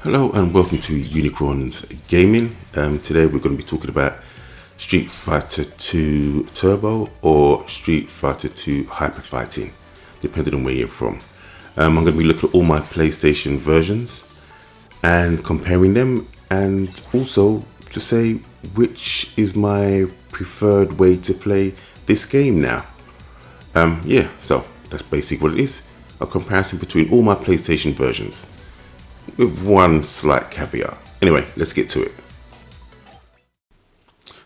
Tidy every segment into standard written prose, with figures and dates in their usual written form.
Hello and welcome to Unikronn's Gaming. Today we're going to be talking about Street Fighter 2 Turbo or Street Fighter 2 Hyper Fighting, depending on where you're from. I'm going to be looking at all my PlayStation versions and comparing them, and also to say which is my preferred way to play this game now. So that's basically what it is. A comparison between all my PlayStation versions, with one slight caveat. Anyway, let's get to it.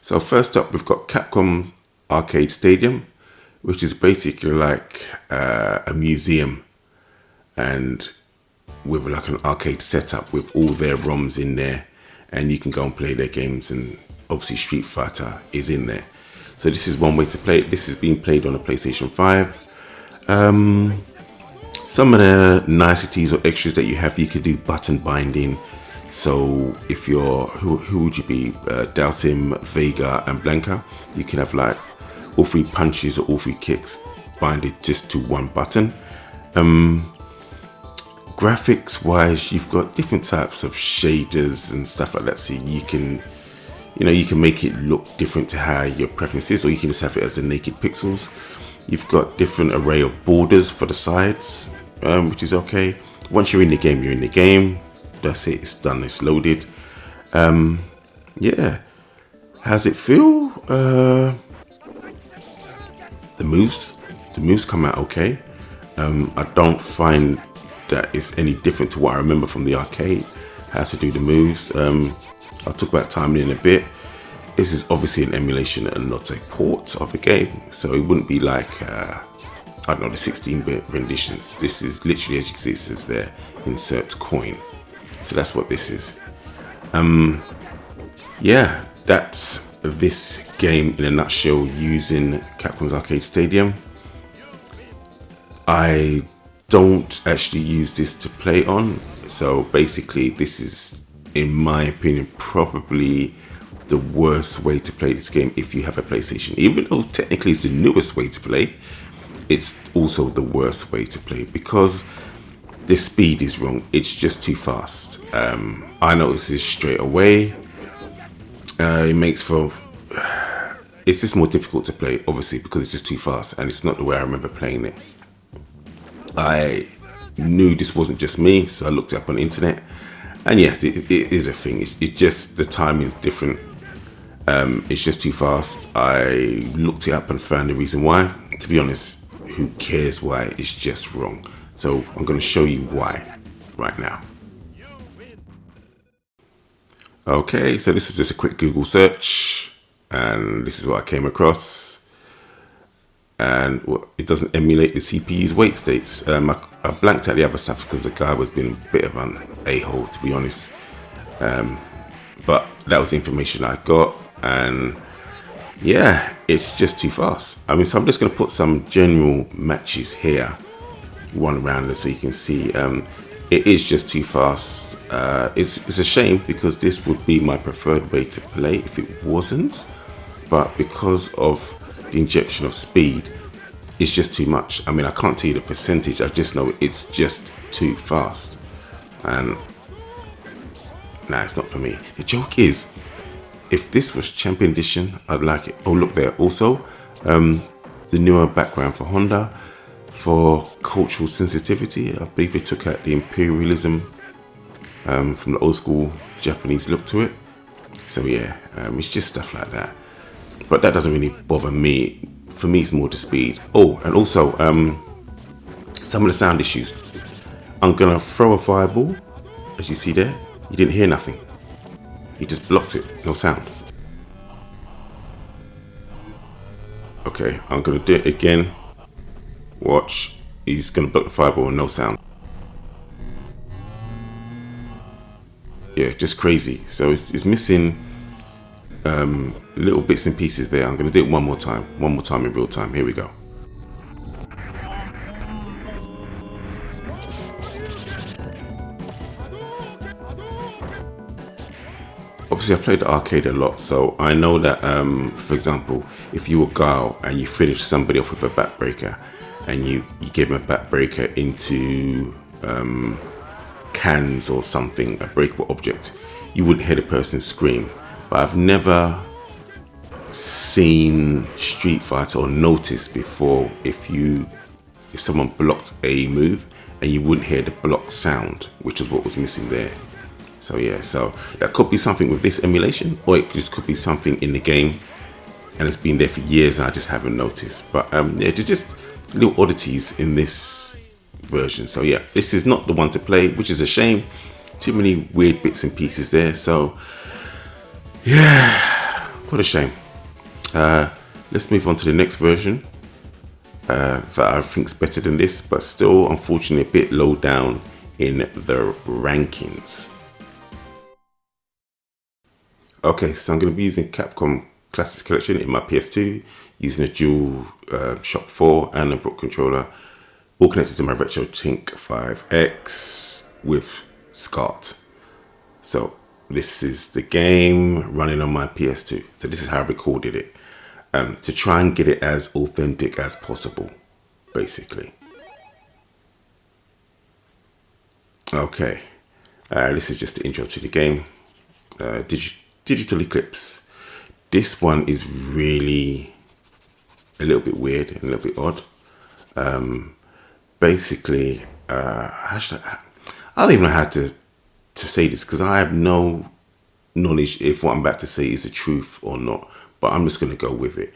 So first up, we've got Capcom's Arcade Stadium, which is basically like a museum, and with like an arcade setup with all their ROMs in there, and you can go and play their games, and obviously Street Fighter is in there. So this is one way to play it. This is being played on a PlayStation 5. Some of the niceties or extras that you have, you could do button binding. So if you're, who would you be? Dalsim, Vega and Blanca. You can have like all three punches or all three kicks binded just to one button. Graphics wise, you've got different types of shaders and stuff like that. So you can make it look different to how your preference is, or you can just have it as the naked pixels. You've got different array of borders for the sides, which is okay. Once you're in the game, you're in the game. That's it. It's done. It's loaded. How's it feel? The moves come out okay. I don't find that it's any different to what I remember from the arcade. How to do the moves. I'll talk about timing in a bit. This is obviously an emulation and not a port of a game, so it wouldn't be like the 16-bit renditions. This is literally, as you can see, it says there, insert coin. So that's what this is. That's this game in a nutshell using Capcom's Arcade Stadium. I don't actually use this to play on, so basically this is, in my opinion, probably the worst way to play this game if you have a PlayStation. Even though technically it's the newest way to play, it's also the worst way to play because the speed is wrong. It's just too fast. I noticed this straight away. It's just more difficult to play, obviously, because it's just too fast and it's not the way I remember playing it. I knew this wasn't just me, so I looked it up on the internet. And yeah, it is a thing. It just, the timing is different. It's just too fast. I looked it up and found the reason why. To be honest, who cares why? It's just wrong. So I'm going to show you why right now. Okay, so this is just a quick Google search, and this is what I came across. And it doesn't emulate the CPU's wait states. I blanked out the other stuff because the guy was being a bit of an a-hole, to be honest. But that was the information I got, and yeah, it's just too fast. I mean, so I'm just going to put some general matches here, one round, so you can see. It is just too fast. It's a shame because this would be my preferred way to play if it wasn't, but because of the injection of speed, it's just too much. I mean, I can't tell you the percentage. I just know it's just too fast, and nah, it's not for me. The joke is, if this was Champion Edition, I'd like it. Oh, look there. Also, the newer background for Honda, for cultural sensitivity. I believe they took out the imperialism from the old school Japanese look to it. So yeah, it's just stuff like that. But that doesn't really bother me. For me, it's more the speed. Oh, and also some of the sound issues. I'm gonna throw a fireball, as you see there. You didn't hear nothing. He just blocked it, no sound. Okay, I'm gonna do it again. Watch, he's gonna block the fireball, no sound. Yeah, just crazy. So it's missing little bits and pieces there. I'm gonna do it one more time in real time. Here we go. Obviously, I've played the arcade a lot, so I know that, for example, if you were Guile and you finish somebody off with a backbreaker, and you gave him a backbreaker into cans or something, a breakable object, you wouldn't hear the person scream. But I've never seen Street Fighter or noticed before if someone blocked a move and you wouldn't hear the block sound, which is what was missing there. So yeah, so that could be something with this emulation, or it just could be something in the game and it's been there for years and I just haven't noticed. But yeah, there's just little oddities in this version. So yeah, this is not the one to play, which is a shame. Too many weird bits and pieces there. So yeah, what a shame. Let's move on to the next version that I think is better than this, but still unfortunately a bit low down in the rankings. Okay, so I'm going to be using Capcom Classics Collection in my PS2, using a dual Shock 4 and a Brook controller, all connected to my RetroTink 5X with SCART. So this is the game running on my PS2. So this is how I recorded it, to try and get it as authentic as possible, basically. Okay, this is just the intro to the game. Digital Eclipse. This one is really a little bit weird and a little bit odd. Basically, I don't even know how to say this, because I have no knowledge if what I'm about to say is the truth or not, but I'm just going to go with it.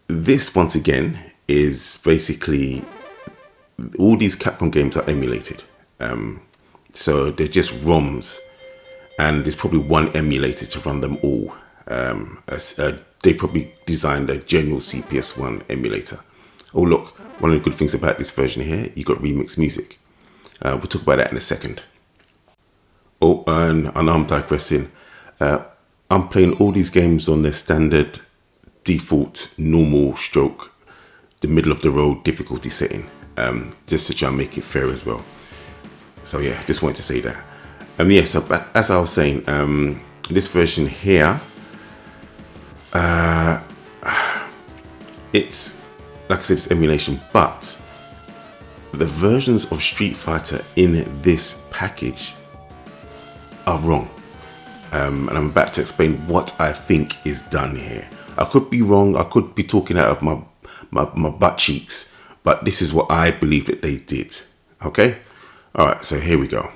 This, once again, is basically all these Capcom games are emulated. So they're just ROMs, and there's probably one emulator to run them all. They probably designed a general CPS1 emulator. Oh look, one of the good things about this version here, you got remix music. We'll talk about that in a second. Oh, and I know I'm digressing. I'm playing all these games on their standard, default, normal stroke, the middle of the road difficulty setting, just to try and make it fair as well. So yeah, just wanted to say that. Yeah, so as I was saying, this version here, it's, like I said, it's emulation, but the versions of Street Fighter in this package are wrong. And I'm about to explain what I think is done here. I could be wrong, I could be talking out of my butt cheeks, but this is what I believe that they did. Okay? Alright, so here we go.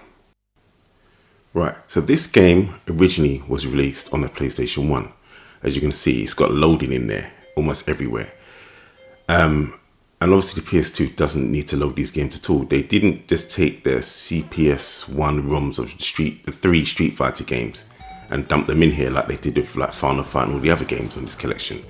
Right, so this game originally was released on the PlayStation 1. As you can see, it's got loading in there almost everywhere. And obviously the PS2 doesn't need to load these games at all. They didn't just take the CPS1 ROMs of the 3 Street Fighter games and dump them in here like they did with like Final Fight and all the other games on this collection.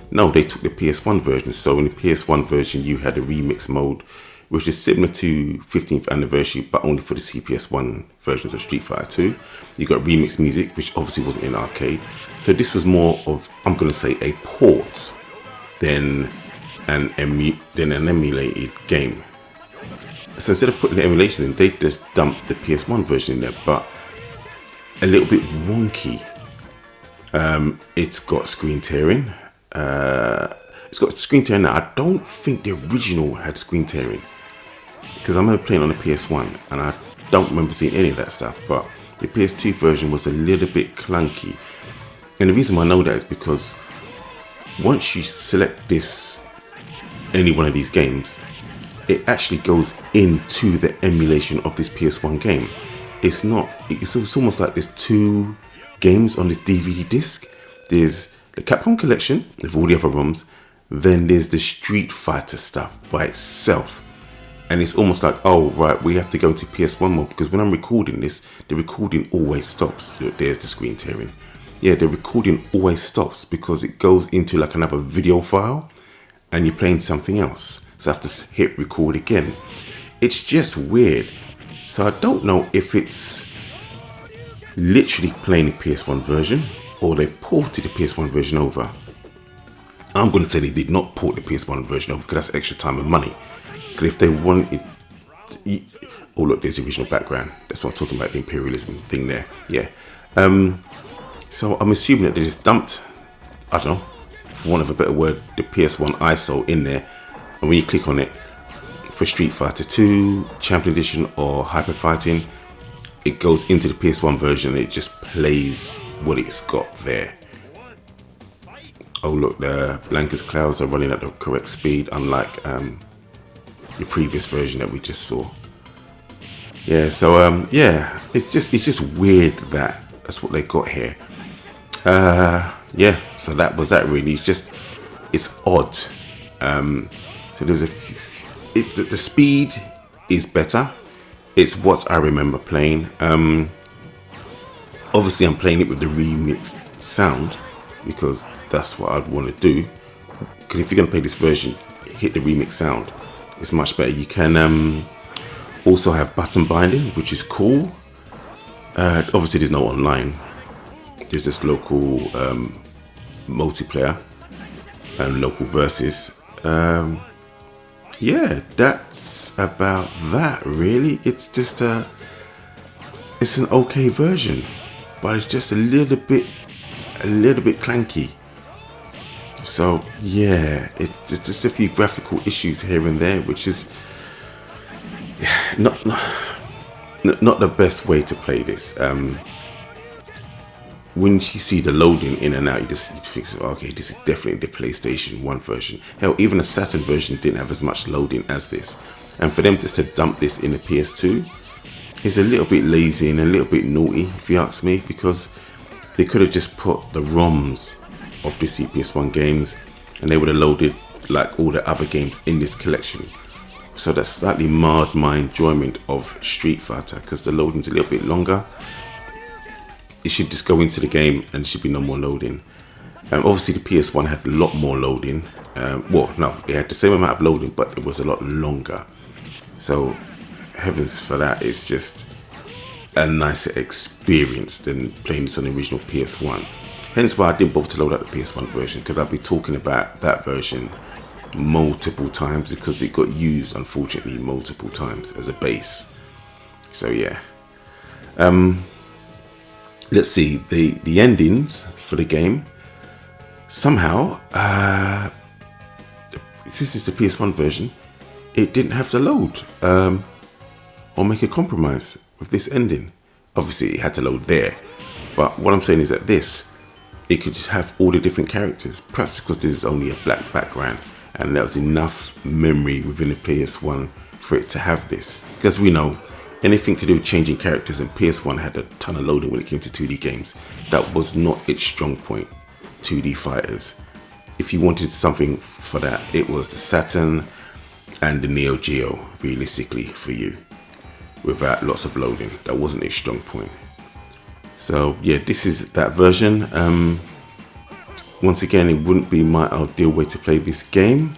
No, they took the PS1 version. So in the PS1 version, you had a remix mode, which is similar to 15th anniversary, but only for the CPS1 versions of Street Fighter 2. You got remix music, which obviously wasn't in arcade. So this was more of, I'm going to say, a port than an emulated game. So instead of putting the emulation in, they just dumped the PS1 version in there, but a little bit wonky. It's got screen tearing. It's got screen tearing now. I don't think the original had screen tearing, because I remember playing on the PS1 and I don't remember seeing any of that stuff, but the PS2 version was a little bit clunky. And the reason why I know that is because once you select any one of these games, it actually goes into the emulation of this PS1 game. It's almost like there's 2 games on this DVD disc. There's the Capcom collection with all the other ROMs, then there's the Street Fighter stuff by itself. And it's almost like, oh right, we have to go to PS1 mode, because when I'm recording this, the recording always stops. There's the screen tearing. Yeah, the recording always stops because it goes into like another video file and you're playing something else. So I have to hit record again. It's just weird. So I don't know if it's literally playing the PS1 version or they ported the PS1 version over. I'm going to say they did not port the PS1 version over, because that's extra time and money. Because if they wanted, oh look, there's the original background. That's what I'm talking about, the imperialism thing there. Yeah. So I'm assuming that they just dumped, I don't know, for want of a better word, the PS1 ISO in there. And when you click on it, for Street Fighter 2, Champion Edition or Hyper Fighting, it goes into the PS1 version and it just plays what it's got there. Oh look, the Blanca's clouds are running at the correct speed, unlike the previous version that we just saw. Yeah, so yeah, it's just weird that that's what they got here. Yeah, so that was that really. It's odd. So there's the speed is better. It's what I remember playing. Obviously I'm playing it with the remixed sound because that's what I'd want to do. Because if you're gonna play this version, hit the remix sound. It's much better. You can also have button binding, which is cool. Obviously there's no online. There's this local multiplayer and local versus. Yeah, that's about that really. It's just it's an okay version, but it's just a little bit clanky. So yeah, it's just a few graphical issues here and there, which is not the best way to play this. When you see the loading in and out, you think, okay, this is definitely the PlayStation 1 version. Hell, even the Saturn version didn't have as much loading as this. And for them just to dump this in the PS2 is a little bit lazy and a little bit naughty, if you ask me, because they could have just put the ROMs of the PS1 games and they would have loaded like all the other games in this collection. So that slightly marred my enjoyment of Street Fighter because the loading's a little bit longer. It should just go into the game and there should be no more loading. Obviously the PS1 had a lot more loading. Well, no, it had the same amount of loading, but it was a lot longer. So heavens for that, it's just a nicer experience than playing this on the original PS1. Hence why I didn't bother to load up the PS1 version, because I'll be talking about that version multiple times because it got used, unfortunately, multiple times as a base. So yeah. Let's see, the endings for the game. Somehow, this is the PS1 version, it didn't have to load or make a compromise with this ending. Obviously, it had to load there. But what I'm saying is that it could just have all the different characters. Perhaps because this is only a black background and there was enough memory within the PS1 for it to have this. Because we know, anything to do with changing characters, and PS1 had a ton of loading when it came to 2D games. That was not its strong point, 2D fighters. If you wanted something for that, it was the Saturn and the Neo Geo, realistically, for you. Without lots of loading, that wasn't its strong point. So yeah, this is that version. Once again, it wouldn't be my ideal way to play this game.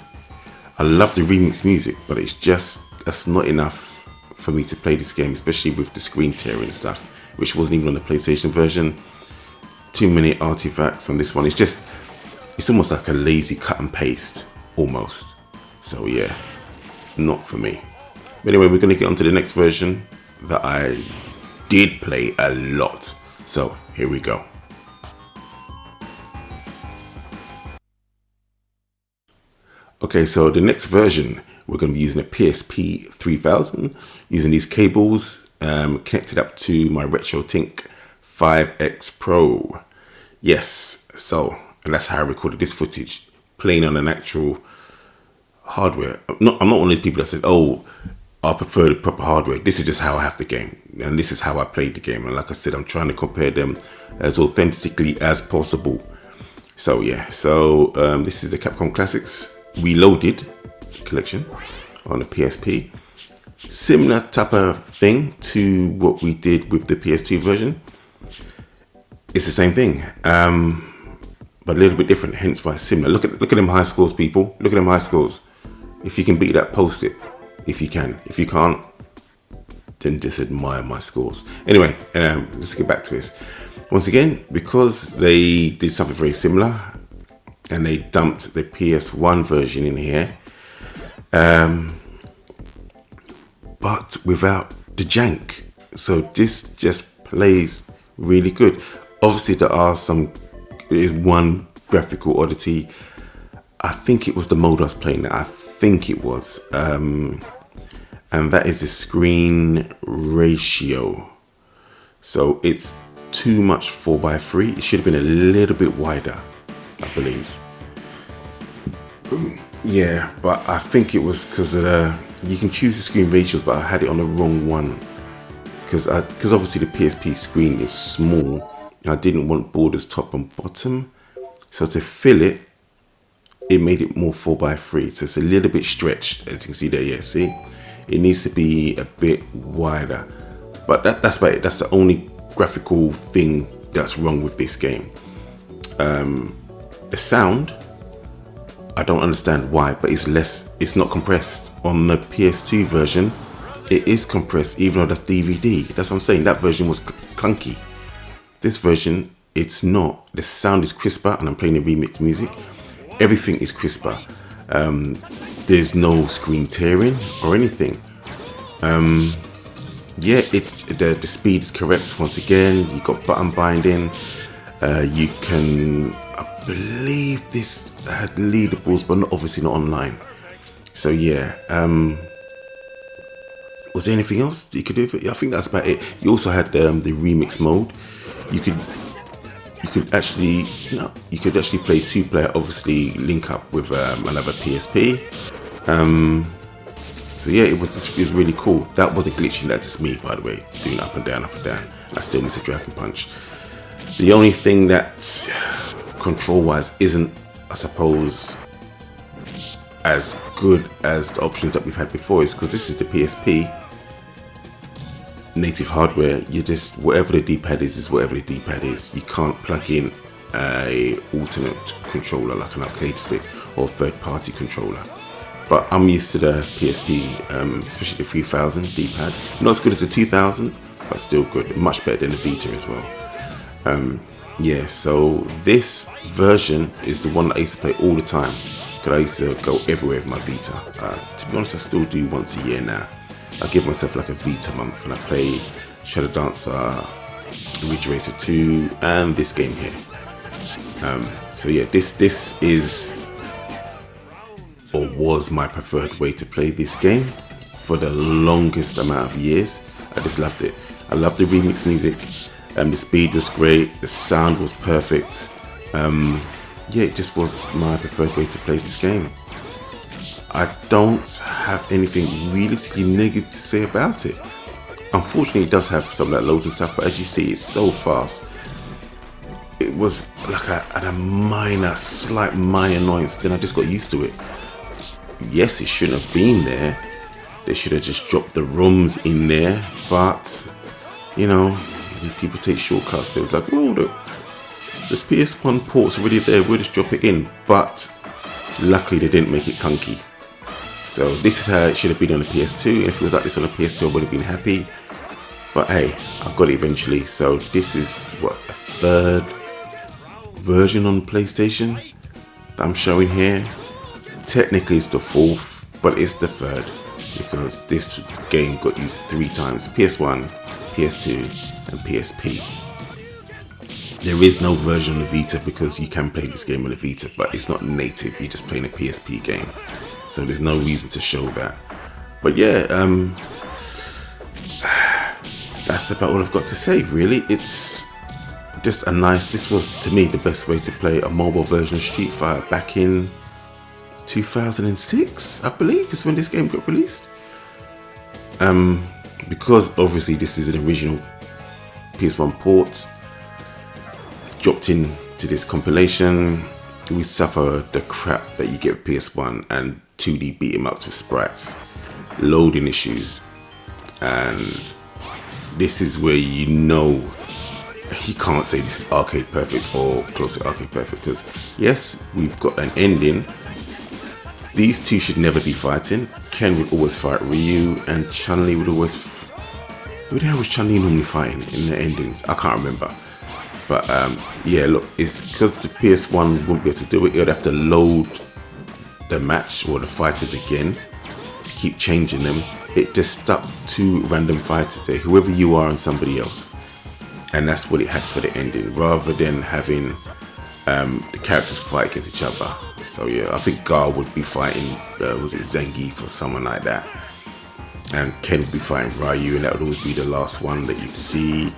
I love the remix music, but it's just, that's not enough for me to play this game, especially with the screen tearing and stuff, which wasn't even on the PlayStation version. Too many artifacts on this one. It's almost like a lazy cut and paste, almost. So yeah, not for me. But anyway, we're gonna get on to the next version that I did play a lot. So here we go. Okay, so the next version, we're going to be using a PSP 3000, using these cables connected up to my RetroTink 5X Pro. Yes, so, and that's how I recorded this footage, playing on an actual hardware. I'm not one of these people that said, oh, I prefer the proper hardware. This is just how I have the game, and this is how I played the game. And like I said, I'm trying to compare them as authentically as possible. So yeah, so this is the Capcom Classics Reloaded collection on the PSP. Similar type of thing to what we did with the PS2 version. It's the same thing, but a little bit different, hence why it's similar. Look at them high scores, people. Look at them high scores. If you can beat that, post it. If you can. If you can't, then just admire my scores. Anyway, let's get back to this. Once again, because they did something very similar and they dumped the PS1 version in here, but without the jank. So this just plays really good. Obviously there is one graphical oddity. I think it was the mode I was playing. I think it was. and that is the screen ratio. So it's too much 4:3. It should have been a little bit wider, I believe. Yeah, but I think it was because you can choose the screen ratios, but I had it on the wrong one. Because obviously the PSP screen is small. I didn't want borders top and bottom. So to fill it, it made it more 4:3. So it's a little bit stretched, as you can see there. Yeah, see? It needs to be a bit wider. But that's about it. That's the only graphical thing that's wrong with this game. The sound, I don't understand why, but it's not compressed. On the PS2 version, it is compressed, even though that's DVD. That's what I'm saying. That version was clunky. This version, it's not. The sound is crisper, and I'm playing the remix music. Everything is crisper. There's no screen tearing or anything. Yeah, it's the speed is correct once again. You got button binding. You can, I believe this had leaderboards, but obviously not online. So yeah. Was there anything else that you could do? I think that's about it. You also had the remix mode. You could actually play 2-player. Obviously, link up with another PSP. So yeah, it was really cool. That wasn't glitching. That's just me, by the way, doing up and down, up and down. I still miss a Dragon Punch. The only thing that control-wise isn't, I suppose, as good as the options that we've had before is because this is the PSP native hardware. You just, whatever the D-pad is whatever the D-pad is. You can't plug in a alternate controller like an arcade stick or third-party controller. But I'm used to the PSP, especially the 3000 D-pad. Not as good as the 2000, but still good. Much better than the Vita as well. Yeah, so this version is the one that I used to play all the time. Because I used to go everywhere with my Vita. To be honest, I still do once a year now. I give myself like a Vita month and I play Shadow Dancer, Ridge Racer 2, and this game here. So yeah, this is, or was, my preferred way to play this game for the longest amount of years. I just loved it. I loved the remix music. The speed was great. The sound was perfect. Yeah, it just was my preferred way to play this game. I don't have anything realistically negative to say about it. Unfortunately, it does have some of that loading stuff, but as you see, it's so fast. It was like a slight minor annoyance. Then I just got used to it. Yes, it shouldn't have been there. They should have just dropped the ROMs in there. But, you know, these people take shortcuts. They was like, oh, the PS1 port's already there, we'll just drop it in. But luckily they didn't make it clunky. So this is how it should have been on the PS2. And if it was like this on the PS2, I would have been happy. But hey, I got it eventually. So this is what, a third version on PlayStation that I'm showing here. Technically it's the fourth, but it's the third because this game got used 3 times: PS1, PS2, and PSP. There is no version on the Vita because you can play this game on the Vita, but it's not native. You're just playing a PSP game, so there's no reason to show that. But yeah, that's about all I've got to say. Really, it's just a nice. This was, to me, the best way to play a mobile version of Street Fighter back in 2006, I believe, is when this game got released. Because obviously this is an original PS1 port dropped into this compilation, we suffer the crap that you get with PS1 and 2D beat 'em ups with sprites, loading issues, and this is where you know you can't say this is arcade perfect or close to arcade perfect, because yes, we've got an ending. These two should never be fighting. Ken would always fight Ryu, and Chun-Li would always. Who the hell was Chun-Li normally fighting in the endings? I can't remember. But yeah, look, it's because the PS1 wouldn't be able to do it. It would have to load the match or the fighters again to keep changing them. It just stuck 2 random fighters there, whoever you are and somebody else. And that's what it had for the ending, rather than having the characters fight against each other. So yeah, I think Gar would be fighting, was it Zangief or someone like that. and Ken would be fighting Ryu, and that would always be the last one that you'd see.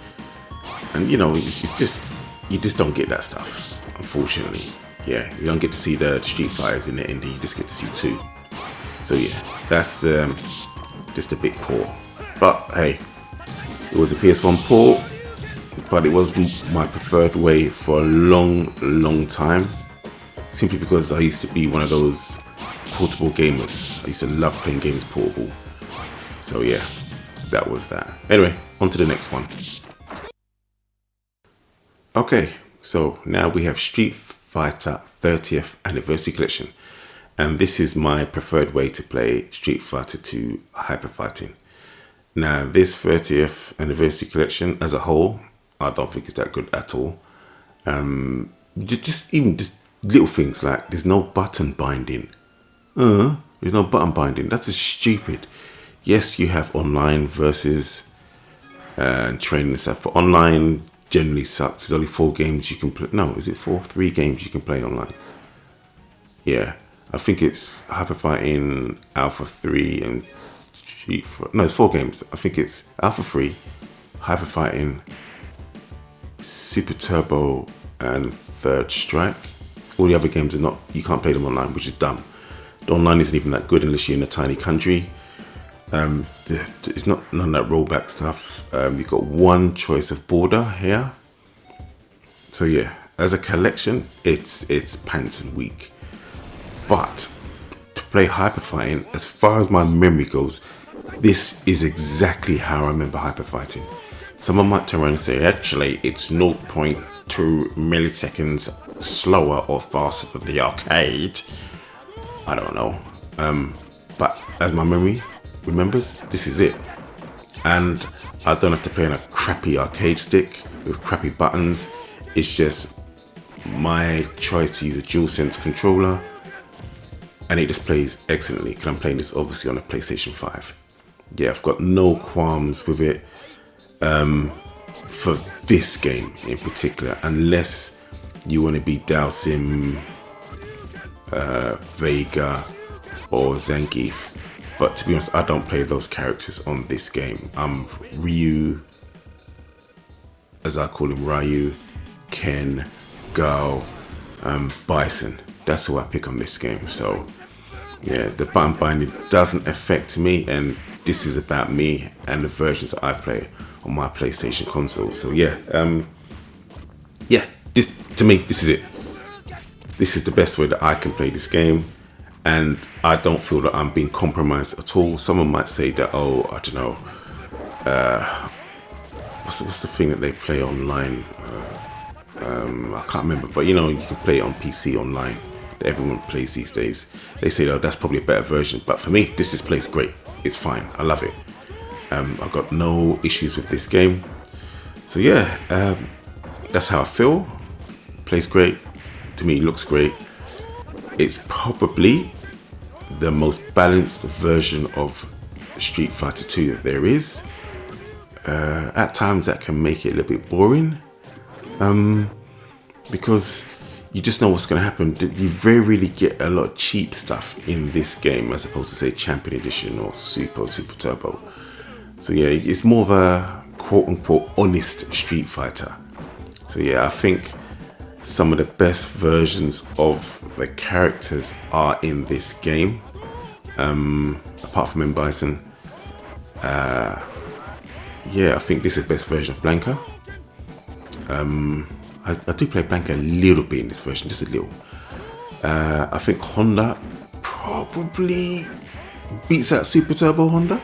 And you know, it's just, you just don't get that stuff, unfortunately. Yeah, you don't get to see the Street Fighters in the ending, you just get to see 2. So yeah, that's just a bit poor. But hey, it was a PS1 port, but it was my preferred way for a long time. Simply because I used to be one of those portable gamers. I used to love playing games portable. So yeah, that was that. Anyway, on to the next one. Okay, so now we have Street Fighter 30th Anniversary Collection. And this is my preferred way to play Street Fighter 2 Hyper Fighting. Now, this 30th Anniversary Collection as a whole, I don't think it's that good at all. Just little things like there's no button binding. There's no button binding. That's just stupid. Yes, you have online versus training and stuff, but online generally sucks. There's only 4 games you can play. No, is it 4? 3 games you can play online. Yeah, I think it's Hyper Fighting Alpha 3 and Street Fighter. No, it's 4 games. I think it's Alpha 3, Hyper Fighting, Super Turbo, and Third Strike. All the other games are not, you can't play them online, which is dumb. The online isn't even that good unless you're in a tiny country. It's not none of that rollback stuff. You've got one choice of border here. So yeah, as a collection, it's pants and weak. But to play Hyper Fighting, as far as my memory goes, this is exactly how I remember Hyper Fighting. Someone might turn around and say, actually, it's 0.2 milliseconds slower or faster than the arcade. I don't know. But as my memory remembers, this is it. And I don't have to play on a crappy arcade stick with crappy buttons. It's just my choice to use a DualSense controller, and it just plays excellently because I'm playing this obviously on a PlayStation 5. Yeah, I've got no qualms with it for this game in particular, unless you want to be Dalsim, Vega, or Zangief. But to be honest, I don't play those characters on this game. I'm Ryu, as I call him, Ryu, Ken, Gao, Bison. That's who I pick on this game. So yeah, the button binding doesn't affect me, and this is about me and the versions that I play on my PlayStation console. So yeah, this, to me, this is it. This is the best way that I can play this game, and I don't feel that I'm being compromised at all. Someone might say that, oh, I don't know, what's the thing that they play online? I can't remember, but you know, you can play it on PC online that everyone plays these days. They say, oh, that's probably a better version, but for me, this just plays great. It's fine. I love it. I've got no issues with this game. So yeah, that's how I feel. Plays great. To me, looks great. It's probably the most balanced version of Street Fighter 2 that there is. At times that can make it a little bit boring, because you just know what's going to happen. You very rarely get a lot of cheap stuff in this game, as opposed to say Champion Edition or Super Turbo. So yeah, it's more of a quote-unquote honest Street Fighter. So yeah, I think some of the best versions of the characters are in this game, apart from M. Bison. Yeah, I think this is the best version of Blanca. I do play Blanca a little bit in this version, just a little. I think Honda probably beats out Super Turbo Honda.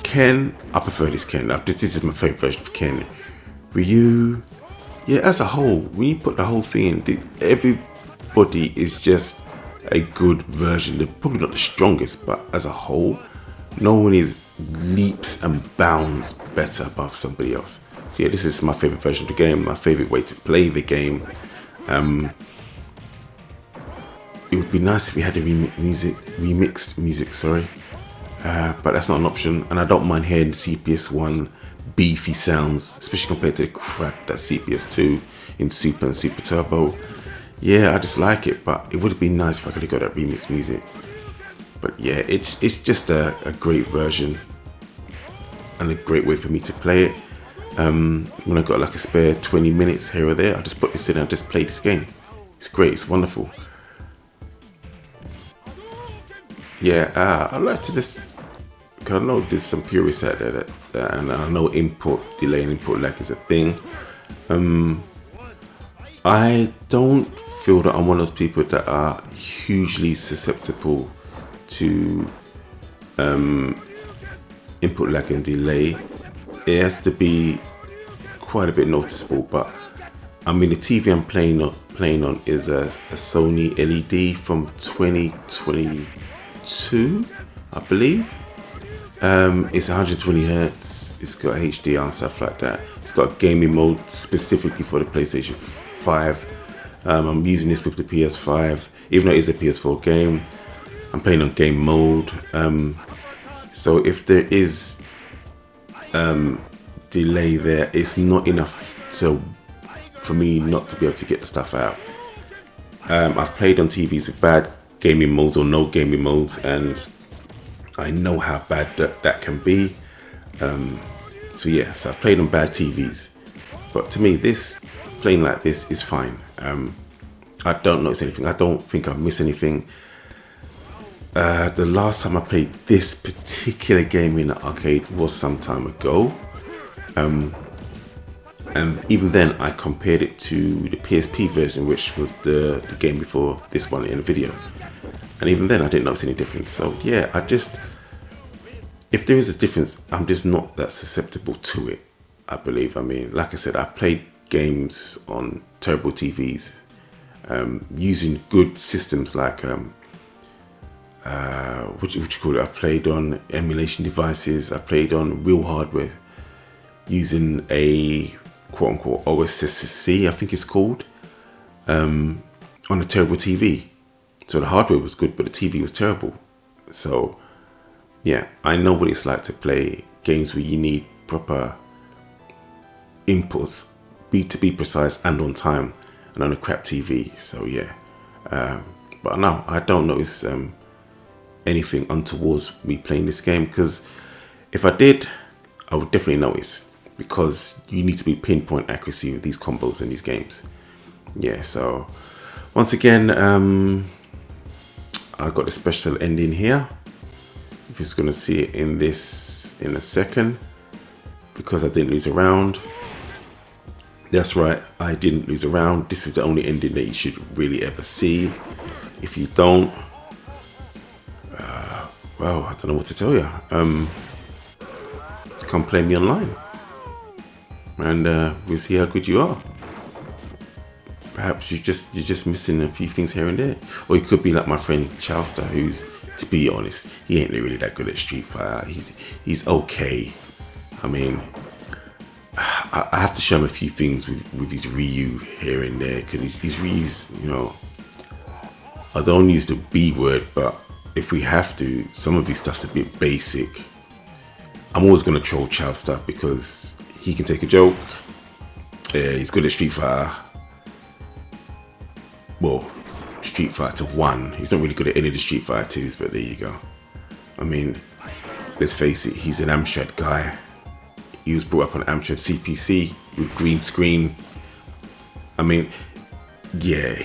Ken, I prefer this Ken. This is my favorite version of Ken. Ryu, yeah, as a whole, when you put the whole thing in, everybody is just a good version. They're probably not the strongest, but as a whole, no one is leaps and bounds better above somebody else. So yeah, this is my favorite version of the game, my favorite way to play the game. It would be nice if we had the remixed music, sorry. But that's not an option, and I don't mind hearing CPS1 beefy sounds, especially compared to the crap that's CPS2 in Super and Super Turbo. Yeah, I just like it, but it would have been nice if I could have got that remixed music. But yeah, it's just a great version and a great way for me to play it. When I got like a spare 20 minutes here or there, I just put this in and just play this game. It's great, it's wonderful. Yeah, I'd like to just, because I know there's some purists out there that and I know input delay and input lag is a thing. I don't feel that I'm one of those people that are hugely susceptible to input lag and delay. It has to be quite a bit noticeable, but I mean the TV I'm playing on is a Sony LED from 2022, I believe. It's 120 hertz. It's got HDR and stuff like that. It's got a gaming mode specifically for the PlayStation 5. I'm using this with the PS5, even though it is a PS4 game. I'm playing on game mode. So if there is delay there, it's not enough for me not to be able to get the stuff out. I've played on TVs with bad gaming modes or no gaming modes, and I know how bad that can be. So yeah, so I've played on bad TVs, but to me, playing like this is fine. I don't notice anything. I don't think I miss anything. The last time I played this particular game in the arcade was some time ago. And even then I compared it to the PSP version, which was the game before this one in the video. And even then I didn't notice any difference. So yeah, if there is a difference, I'm just not that susceptible to it, I believe. I mean, like I said, I've played games on terrible TVs, using good systems like, what you call it? I've played on emulation devices. I've played on real hardware using a quote-unquote OSSC, I think it's called, on a terrible TV. So the hardware was good, but the TV was terrible. So yeah, I know what it's like to play games where you need proper inputs, to be precise and on time, and on a crap TV. So yeah, but no, I don't notice anything untowards me playing this game, because if I did, I would definitely notice, because you need to be pinpoint accuracy with these combos in these games. Yeah, so once again, I got the special ending here. If you're going to see it in this in a second, because I didn't lose a round. That's right, I didn't lose a round. This is the only ending that you should really ever see. If you don't, well, I don't know what to tell you. Come play me online, and we'll see how good you are. Perhaps you're just missing a few things here and there, or you could be like my friend Chowster, who's, to be honest, he ain't really that good at Street Fighter. He's okay. I mean, I have to show him a few things with his Ryu here and there, because his Ryu's, you know, I don't use the B word, but if we have to, some of his stuff's a bit basic. I'm always gonna troll Chowster because he can take a joke. He's good at Street Fighter. Well, Street Fighter 1. He's not really good at any of the Street Fighter 2s, but there you go. I mean, let's face it, he's an Amstrad guy. He was brought up on Amstrad CPC with green screen. I mean, yeah,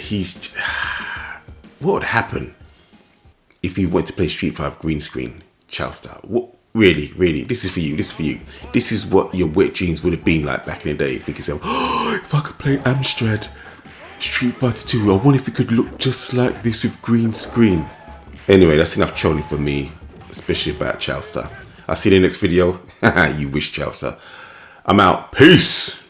what would happen if he went to play Street Fighter green screen? Chowster, what? Really, this is for you. This is what your wet dreams would have been like back in the day. Think yourself, oh, if I could play Amstrad Street Fighter 2, I wonder if it could look just like this with green screen. Anyway, that's enough trolling for me, especially about Chowster. I'll see you in the next video. You wish, Chowster. I'm out. Peace.